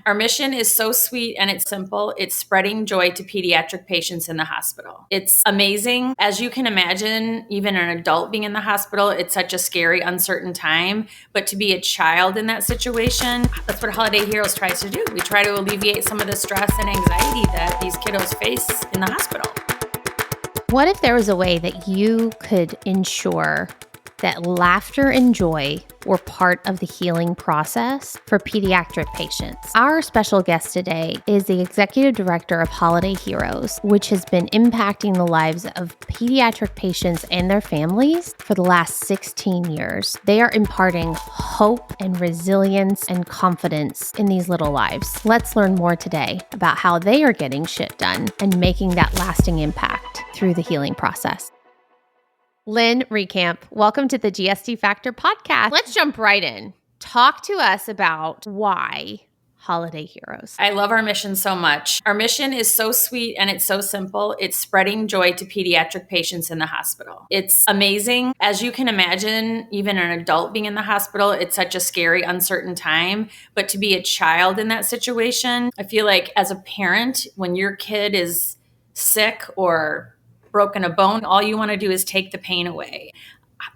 Our mission is so sweet and it's simple. It's spreading joy to pediatric patients in the hospital. It's amazing. As you can imagine, even an adult being in the hospital, it's such a scary, uncertain time. But to be a child in that situation, that's what Holiday Heroes tries to do. We try to alleviate some of the stress and anxiety that these kiddos face in the hospital. What if there was a way that you could ensure that laughter and joy were part of the healing process for pediatric patients? Our special guest today is the executive director of Holiday Heroes, which has been impacting the lives of pediatric patients and their families for the last 16 years. They are imparting hope and resilience and confidence in these little lives. Let's learn more today about how they are getting shit done and making that lasting impact through the healing process. Lynn Reckamp, welcome to the GST Factor podcast. Let's jump right in. Talk to us about why Holiday Heroes. I love our mission so much. Our mission is so sweet and it's so simple. It's spreading joy to pediatric patients in the hospital. It's amazing. As you can imagine, even an adult being in the hospital, it's such a scary, uncertain time. But to be a child in that situation, I feel like as a parent, when your kid is sick or broken a bone, all you want to do is take the pain away.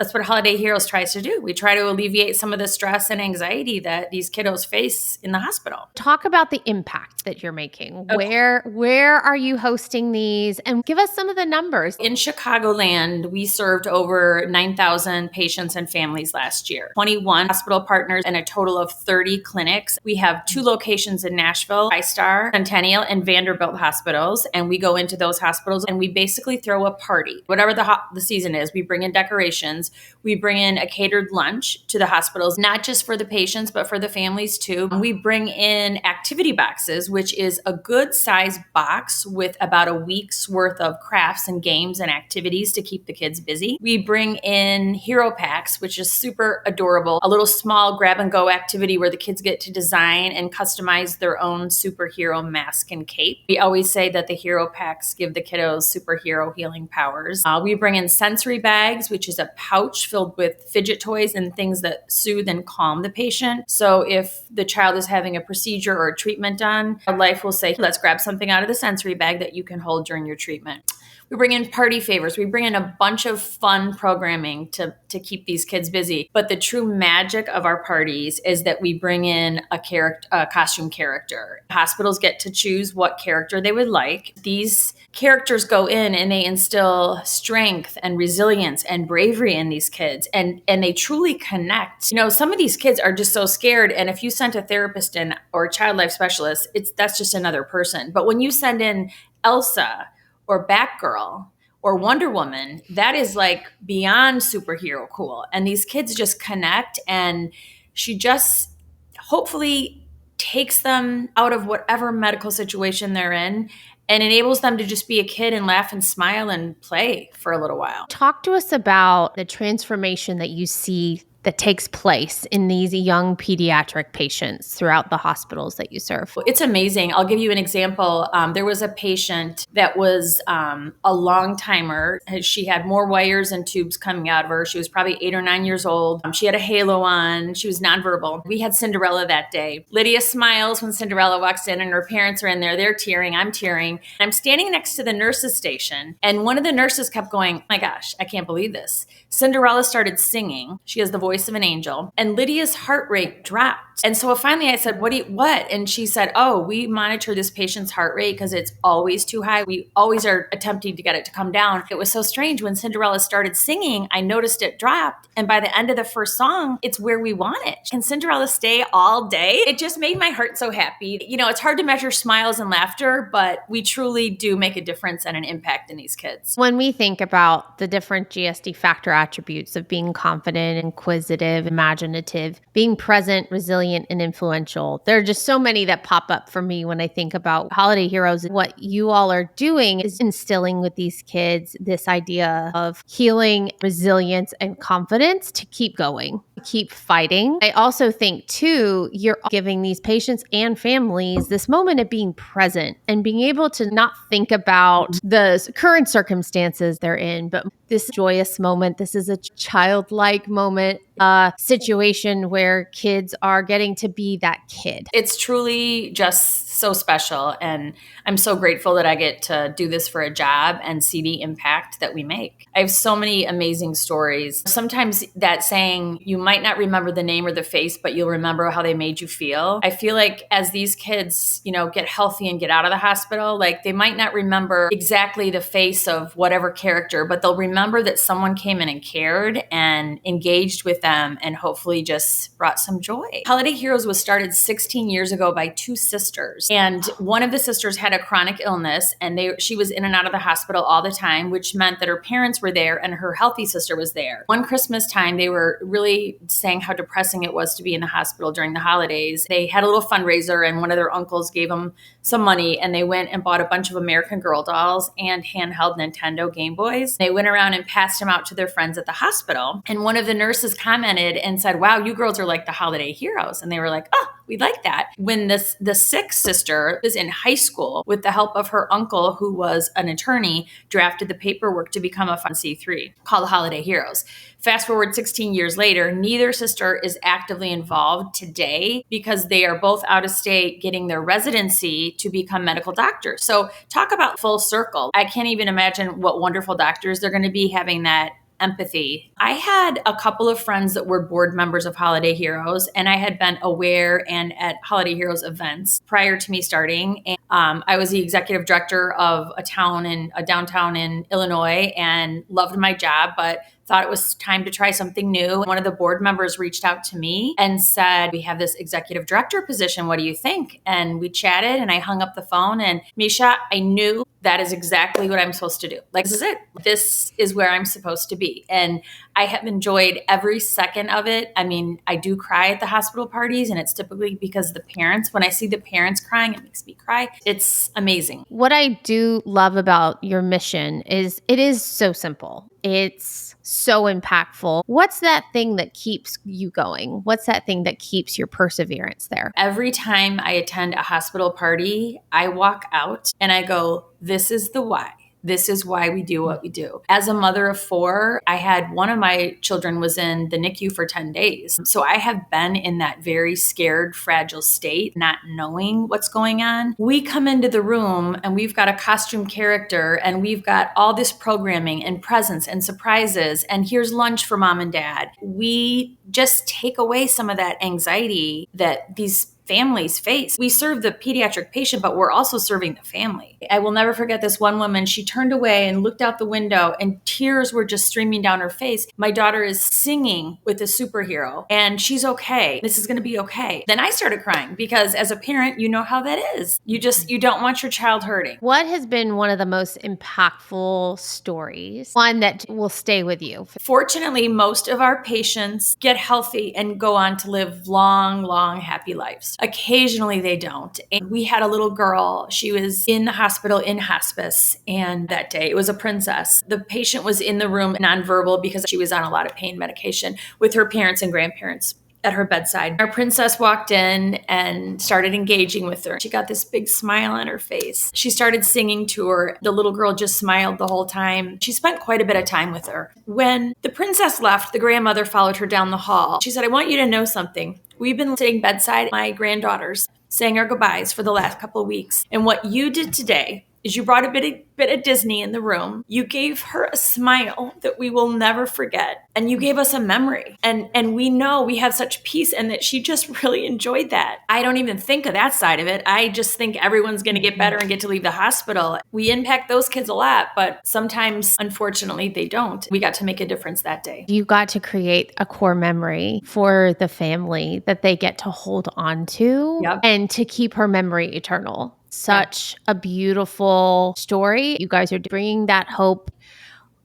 That's what Holiday Heroes tries to do. We try to alleviate some of the stress and anxiety that these kiddos face in the hospital. Talk about the impact that you're making. Okay. Where are you hosting these? And give us some of the numbers. In Chicagoland, we served over 9,000 patients and families last year. 21 hospital partners and a total of 30 clinics. We have 2 locations in Nashville, TriStar, Centennial, and Vanderbilt hospitals. And we go into those hospitals and we basically throw a party. Whatever the season is, we bring in decorations. We bring in a catered lunch to the hospitals, not just for the patients, but for the families too. We bring in activity boxes, which is a good size box with about a week's worth of crafts and games and activities to keep the kids busy. We bring in hero packs, which is super adorable, a little small grab and go activity where the kids get to design and customize their own superhero mask and cape. We always say that the hero packs give the kiddos superhero healing powers. We bring in sensory bags, which is a pouch filled with fidget toys and things that soothe and calm the patient. So if the child is having a procedure or a treatment done, Life will say, let's grab something out of the sensory bag that you can hold during your treatment. We bring in party favors. We bring in a bunch of fun programming to keep these kids busy. But the true magic of our parties is that we bring in a costume character. Hospitals get to choose what character they would like. These characters go in and they instill strength and resilience and bravery in these kids. And they truly connect. You know, some of these kids are just so scared. And if you sent a therapist in or a child life specialist, that's just another person. But when you send in Elsa or Batgirl or Wonder Woman, that is like beyond superhero cool. And these kids just connect, and she just hopefully takes them out of whatever medical situation they're in and enables them to just be a kid and laugh and smile and play for a little while. Talk to us about the transformation that you see that takes place in these young pediatric patients throughout the hospitals that you serve. It's amazing. I'll give you an example. There was a patient that was a long timer. She had more wires and tubes coming out of her. She was probably 8 or 9 years old. She had a halo on. She was nonverbal. We had Cinderella that day. Lydia smiles when Cinderella walks in and her parents are in there. They're tearing. I'm tearing. I'm standing next to the nurses station, and one of the nurses kept going, my gosh, I can't believe this. Cinderella started singing. She has the voice of an angel, and Lydia's heart rate dropped. And so finally I said, what? And she said, oh, we monitor this patient's heart rate because it's always too high. We always are attempting to get it to come down. It was so strange. When Cinderella started singing, I noticed it dropped. And by the end of the first song, it's where we want it. Can Cinderella stay all day? It just made my heart so happy. You know, it's hard to measure smiles and laughter, but we truly do make a difference and an impact in these kids. When we think about the different GSD factor attributes of being confident, inquisitive, imaginative, being present, resilient, and influential, there are just so many that pop up for me when I think about Holiday Heroes. What you all are doing is instilling with these kids this idea of healing, resilience, and confidence to keep going. keep fighting. I also think too, you're giving these patients and families this moment of being present and being able to not think about the current circumstances they're in, but this joyous moment. This is a childlike moment, a situation where kids are getting to be that kid. It's truly just so special. And I'm so grateful that I get to do this for a job and see the impact that we make. I have so many amazing stories. Sometimes that saying, you might not remember the name or the face, but you'll remember how they made you feel. I feel like as these kids, get healthy and get out of the hospital, like they might not remember exactly the face of whatever character, but they'll remember that someone came in and cared and engaged with them and hopefully just brought some joy. Holiday Heroes was started 16 years ago by two sisters. And one of the sisters had a chronic illness and she was in and out of the hospital all the time, which meant that her parents were there and her healthy sister was there. One Christmas time, they were really saying how depressing it was to be in the hospital during the holidays. They had a little fundraiser and one of their uncles gave them some money and they went and bought a bunch of American Girl dolls and handheld Nintendo Game Boys. They went around and passed them out to their friends at the hospital. And one of the nurses commented and said, "Wow, you girls are like the holiday heroes." And they were like, "Oh, we'd like that." When the sixth sister was in high school, with the help of her uncle, who was an attorney, drafted the paperwork to become a 501(c)(3 called Holiday Heroes. Fast forward 16 years later, neither sister is actively involved today because they are both out of state getting their residency to become medical doctors. So talk about full circle. I can't even imagine what wonderful doctors they're going to be having that empathy. I had a couple of friends that were board members of Holiday Heroes, and I had been aware and at Holiday Heroes events prior to me starting. And, I was the executive director of a downtown in Illinois and loved my job, but thought it was time to try something new. One of the board members reached out to me and said, "We have this executive director position. What do you think?" And we chatted and I hung up the phone, and Misha, I knew that is exactly what I'm supposed to do. Like, this is it. This is where I'm supposed to be. And I have enjoyed every second of it. I mean, I do cry at the hospital parties, and it's typically because the parents, when I see the parents crying, it makes me cry. It's amazing. What I do love about your mission is it is so simple. It's so impactful. What's that thing that keeps you going? What's that thing that keeps your perseverance there? Every time I attend a hospital party, I walk out and I go, this is the why. This is why we do what we do. As a mother of four, I had one of my children was in the NICU for 10 days. So I have been in that very scared, fragile state, not knowing what's going on. We come into the room and we've got a costume character and we've got all this programming and presents and surprises. And here's lunch for mom and dad. We just take away some of that anxiety that these families face. We serve the pediatric patient, but we're also serving the family. I will never forget this one woman. She turned away and looked out the window and tears were just streaming down her face. My daughter is singing with a superhero and she's okay. This is going to be okay. Then I started crying because as a parent, you know how that is. You don't want your child hurting. What has been one of the most impactful stories? One that will stay with you? Fortunately, most of our patients get healthy and go on to live long, long, happy lives. Occasionally they don't. And we had a little girl. She was in the hospital in hospice. And that day, it was a princess. The patient was in the room nonverbal because she was on a lot of pain medication with her parents and grandparents at her bedside. Our princess walked in and started engaging with her. She got this big smile on her face. She started singing to her. The little girl just smiled the whole time. She spent quite a bit of time with her. When the princess left, the grandmother followed her down the hall. She said, "I want you to know something. We've been sitting bedside my granddaughters, saying our goodbyes for the last couple of weeks. And what you did today is you brought a bit of Disney in the room. You gave her a smile that we will never forget. And you gave us a memory. And we know we have such peace and that she just really enjoyed that." I don't even think of that side of it. I just think everyone's going to get better and get to leave the hospital. We impact those kids a lot, but sometimes, unfortunately, they don't. We got to make a difference that day. You got to create a core memory for the family that they get to hold on to and to keep her memory eternal. Such a beautiful story. You guys are bringing that hope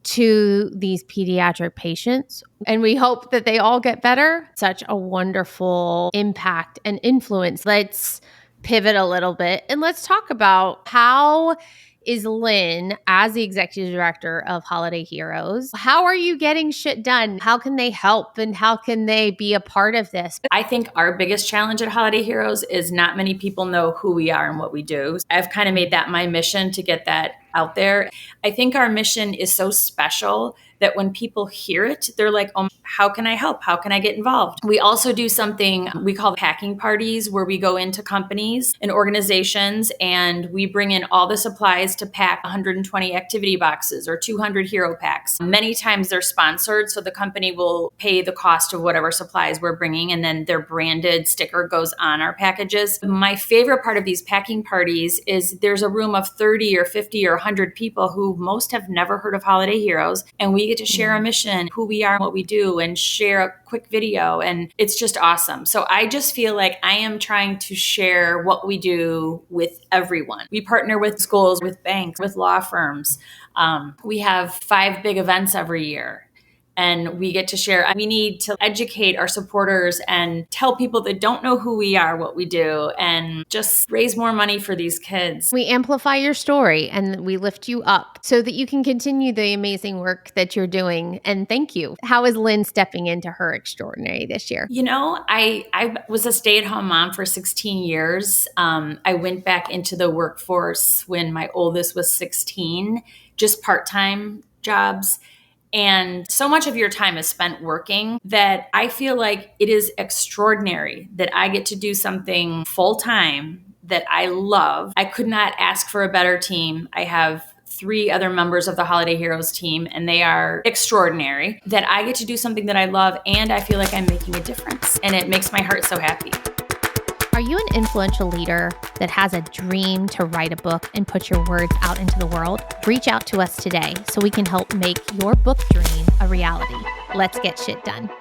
to these pediatric patients, and we hope that they all get better. Such a wonderful impact and influence. Let's pivot a little bit and let's talk about how is Lynn as the executive director of Holiday Heroes. How are you getting shit done? How can they help and how can they be a part of this? I think our biggest challenge at Holiday Heroes is not many people know who we are and what we do. I've kind of made that my mission to get that out there. I think our mission is so special that when people hear it, they're like, oh, how can I help? How can I get involved? We also do something we call packing parties, where we go into companies and organizations and we bring in all the supplies to pack 120 activity boxes or 200 hero packs. Many times they're sponsored, so the company will pay the cost of whatever supplies we're bringing, and then their branded sticker goes on our packages. My favorite part of these packing parties is there's a room of 30 or 50 or 100 people who most have never heard of Holiday Heroes, and we get to share our mission, who we are, and what we do, and share a quick video, and it's just awesome. So I just feel like I am trying to share what we do with everyone. We partner with schools, with banks, with law firms. We have 5 big events every year. And we get to share. We need to educate our supporters and tell people that don't know who we are, what we do, and just raise more money for these kids. We amplify your story and we lift you up so that you can continue the amazing work that you're doing. And thank you. How is Lynn stepping into her extraordinary this year? You know, I was a stay-at-home mom for 16 years. I went back into the workforce when my oldest was 16, just part-time jobs. And so much of your time is spent working that I feel like it is extraordinary that I get to do something full time that I love. I could not ask for a better team. I have 3 other members of the Holiday Heroes team, and they are extraordinary. That I get to do something that I love, and I feel like I'm making a difference. And it makes my heart so happy. Are you an influential leader that has a dream to write a book and put your words out into the world? Reach out to us today so we can help make your book dream a reality. Let's get shit done.